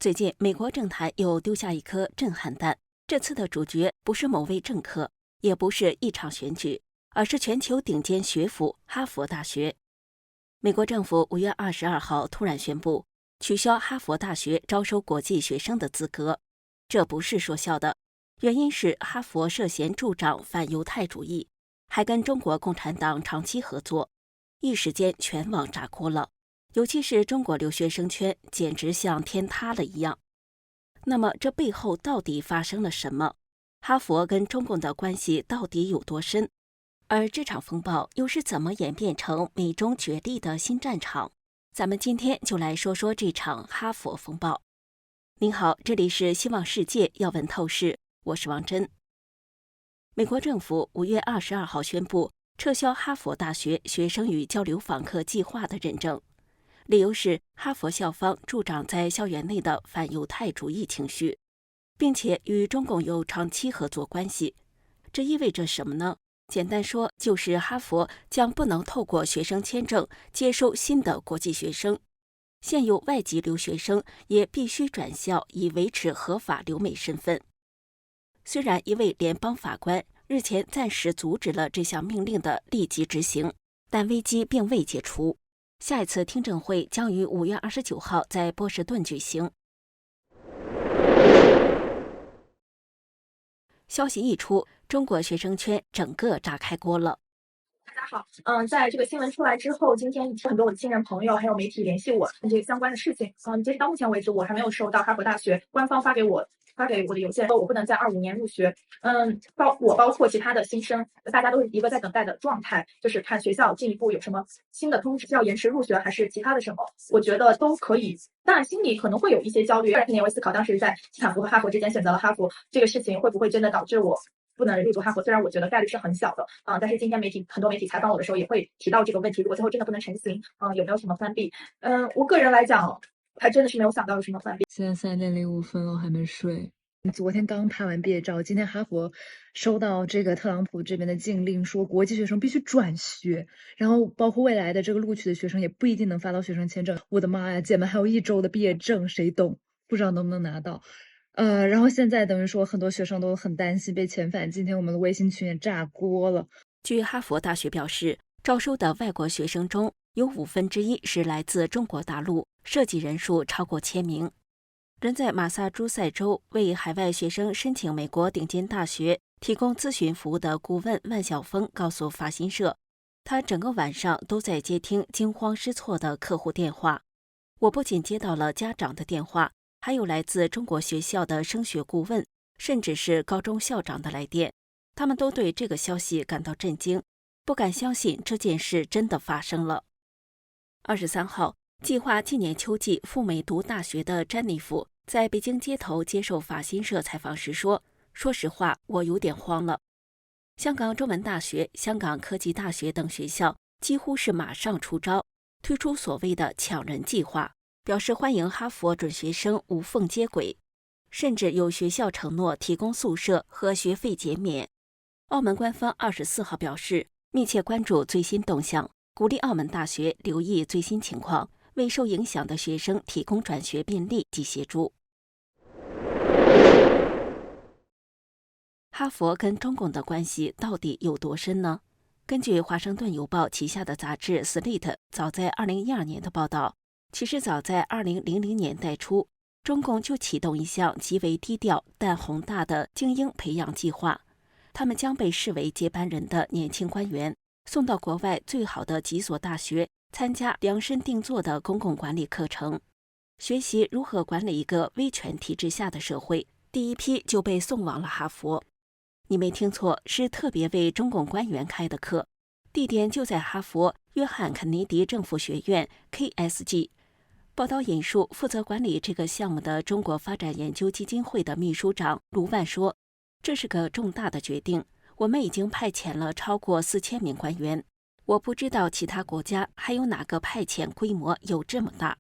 最近，美国政坛又丢下一颗震撼弹。这次的主角不是某位政客，也不是一场选举，而是全球顶尖学府哈佛大学。美国政府5月22号突然宣布取消哈佛大学招收国际学生的资格，这不是说笑的。原因是哈佛涉嫌助长反犹太主义，还跟中国共产党长期合作，一时间全网炸锅了。尤其是中国留学生圈，简直像天塌了一样。那么这背后到底发生了什么？哈佛跟中共的关系到底有多深？而这场风暴又是怎么演变成美中角力的新战场？咱们今天就来说说这场哈佛风暴。您好，这里是希望世界要闻透视，我是王珍。美国政府5月22号宣布撤销哈佛大学学生与交流访客计划的认证。理由是哈佛校方助长在校园内的反犹太主义情绪，并且与中共有长期合作关系。这意味着什么呢？简单说，就是哈佛将不能透过学生签证接收新的国际学生，现有外籍留学生也必须转校以维持合法留美身份。虽然一位联邦法官日前暂时阻止了这项命令的立即执行，但危机并未解除。下一次听证会将于5月29号在波士顿举行。消息一出，中国学生圈整个炸开锅了。大家好，在这个新闻出来之后，今天很多我的亲人朋友还有媒体联系我这个相关的事情。截止到目前为止，我还没有收到哈佛大学官方发给我的邮件，说我不能在25年入学。包括其他的新生，大家都是一个在等待的状态，就是看学校进一步有什么新的通知，是要延迟入学还是其他的什么？我觉得都可以。当然，心里可能会有一些焦虑。2年为思考，当时在斯坦福和哈佛之间选择了哈佛，这个事情会不会真的导致我不能入读哈佛？虽然我觉得概率是很小的但是今天很多媒体采访我的时候也会提到这个问题。如果最后真的不能成行，有没有什么翻币？我个人来讲，还真的是没有想到有什么翻币。现在3:05了，还没睡。昨天刚拍完毕业照，今天哈佛收到这个特朗普这边的禁令，说国际学生必须转学，然后包括未来的这个录取的学生也不一定能发到学生签证。我的妈呀，姐们，还有1周的毕业证，谁懂？不知道能不能拿到。然后现在等于说很多学生都很担心被遣返，今天我们的微信群也炸锅了。据哈佛大学表示，招收的外国学生中有1/5是来自中国大陆，涉及人数超过1000名。人在马萨诸塞州为海外学生申请美国顶尖大学提供咨询服务的顾问万晓峰告诉法新社，他整个晚上都在接听惊慌失措的客户电话。我不仅接到了家长的电话，还有来自中国学校的升学顾问，甚至是高中校长的来电。他们都对这个消息感到震惊，不敢相信这件事真的发生了。23号，计划今年秋季赴美读大学的詹妮弗在北京街头接受法新社采访时说：“说实话，我有点慌了。”香港中文大学、香港科技大学等学校几乎是马上出招，推出所谓的抢人计划，表示欢迎哈佛准学生无缝接轨，甚至有学校承诺提供宿舍和学费减免。澳门官方24号表示，密切关注最新动向，鼓励澳门大学留意最新情况，为受影响的学生提供转学便利及协助。哈佛跟中共的关系到底有多深呢？根据《华盛顿邮报》旗下的杂志《Slate》早在2012年的报道，其实早在2000年代初，中共就启动一项极为低调但宏大的精英培养计划。他们将被视为接班人的年轻官员送到国外最好的几所大学，参加量身定做的公共管理课程，学习如何管理一个威权体制下的社会。第一批就被送往了哈佛。你没听错，是特别为中共官员开的课，地点就在哈佛约翰肯尼迪政府学院 KSG。报道引述负责管理这个项目的中国发展研究基金会的秘书长卢万说：“这是个重大的决定，我们已经派遣了超过4000名官员。我不知道其他国家还有哪个派遣规模有这么大。”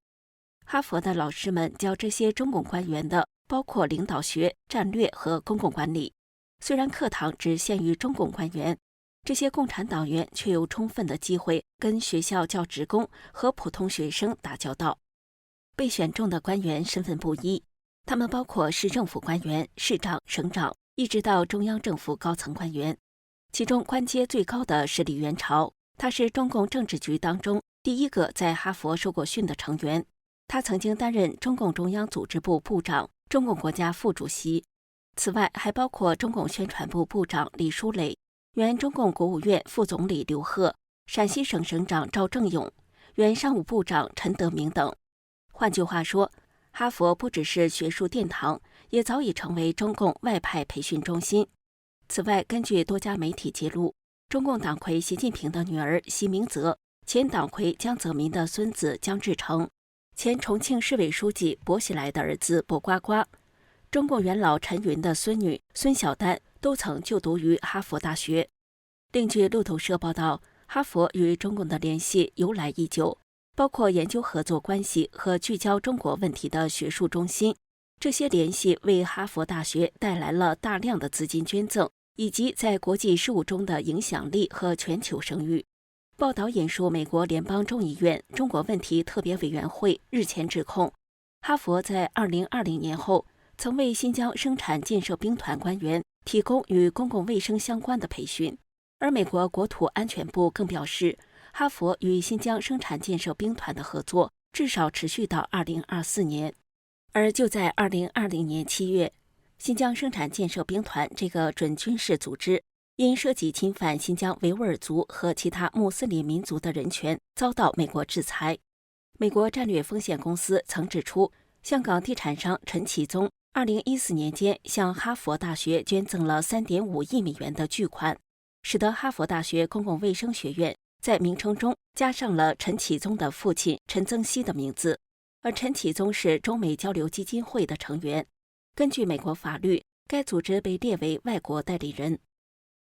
哈佛的老师们教这些中共官员的包括领导学、战略和公共管理。虽然课堂只限于中共官员，这些共产党员却有充分的机会跟学校教职工和普通学生打交道。被选中的官员身份不一，他们包括市政府官员、市长、省长，一直到中央政府高层官员。其中官阶最高的是李元朝，他是中共政治局当中第一个在哈佛受过训的成员。他曾经担任中共中央组织部部长、中共国家副主席。此外，还包括中共宣传部部长李书磊、原中共国务院副总理刘鹤、陕西省省长赵正永、原商务部长陈德明等。换句话说，哈佛不只是学术殿堂，也早已成为中共外派培训中心。此外，根据多家媒体揭露，中共党魁习近平的女儿习明泽、前党魁江泽民的孙子江志成、前重庆市委书记薄熙来的儿子薄瓜瓜、中共元老陈云的孙女孙小丹都曾就读于哈佛大学。另据路透社报道，哈佛与中共的联系由来已久，包括研究合作关系和聚焦中国问题的学术中心。这些联系为哈佛大学带来了大量的资金捐赠，以及在国际事务中的影响力和全球声誉。报道引述美国联邦众议院中国问题特别委员会日前指控，哈佛在2020年后曾为新疆生产建设兵团官员提供与公共卫生相关的培训。而美国国土安全部更表示，哈佛与新疆生产建设兵团的合作至少持续到2024年。而就在2020年7月，新疆生产建设兵团这个准军事组织因涉及侵犯新疆维吾尔族和其他穆斯林民族的人权，遭到美国制裁。美国战略风险公司曾指出，香港地产商陈启宗2014年间向哈佛大学捐赠了3.5亿美元的巨款，使得哈佛大学公共卫生学院在名称中加上了陈启宗的父亲陈增熙的名字。而陈启宗是中美交流基金会的成员，根据美国法律，该组织被列为外国代理人。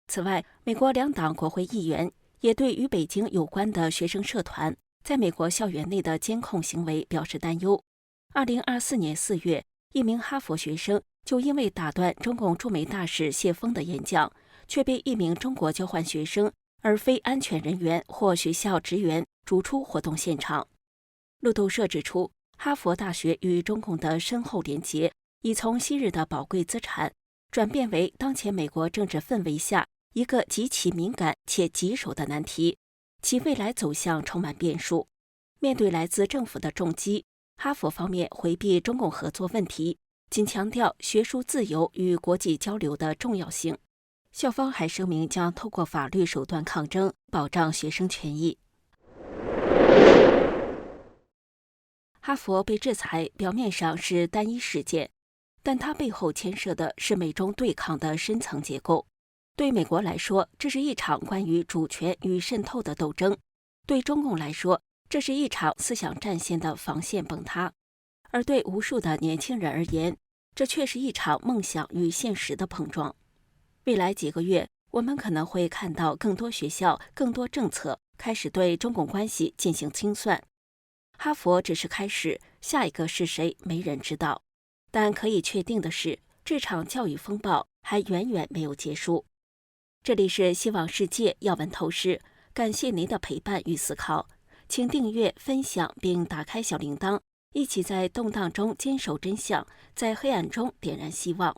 此外，美国2党国会议员也对与北京有关的学生社团在美国校园内的监控行为表示担忧。2024年4月，一名哈佛学生就因为打断中共驻美大使谢锋的演讲，却被一名中国交换学生而非安全人员或学校职员逐出活动现场。路透社指出，哈佛大学与中共的深厚连结，已从昔日的宝贵资产，转变为当前美国政治氛围下一个极其敏感且棘手的难题，其未来走向充满变数。面对来自政府的重击，哈佛方面回避中共合作问题，仅强调学术自由与国际交流的重要性。校方还声明将透过法律手段抗争，保障学生权益。哈佛被制裁表面上是单一事件，但它背后牵涉的是美中对抗的深层结构。对美国来说，这是一场关于主权与渗透的斗争；对中共来说，这是一场思想战线的防线崩塌；而对无数的年轻人而言，这却是一场梦想与现实的碰撞。未来几个月，我们可能会看到更多学校、更多政策开始对中共关系进行清算。哈佛只是开始，下一个是谁，没人知道。但可以确定的是，这场教育风暴还远远没有结束。这里是希望世界要闻透视，感谢您的陪伴与思考，请订阅、分享并打开小铃铛，一起在动荡中坚守真相，在黑暗中点燃希望。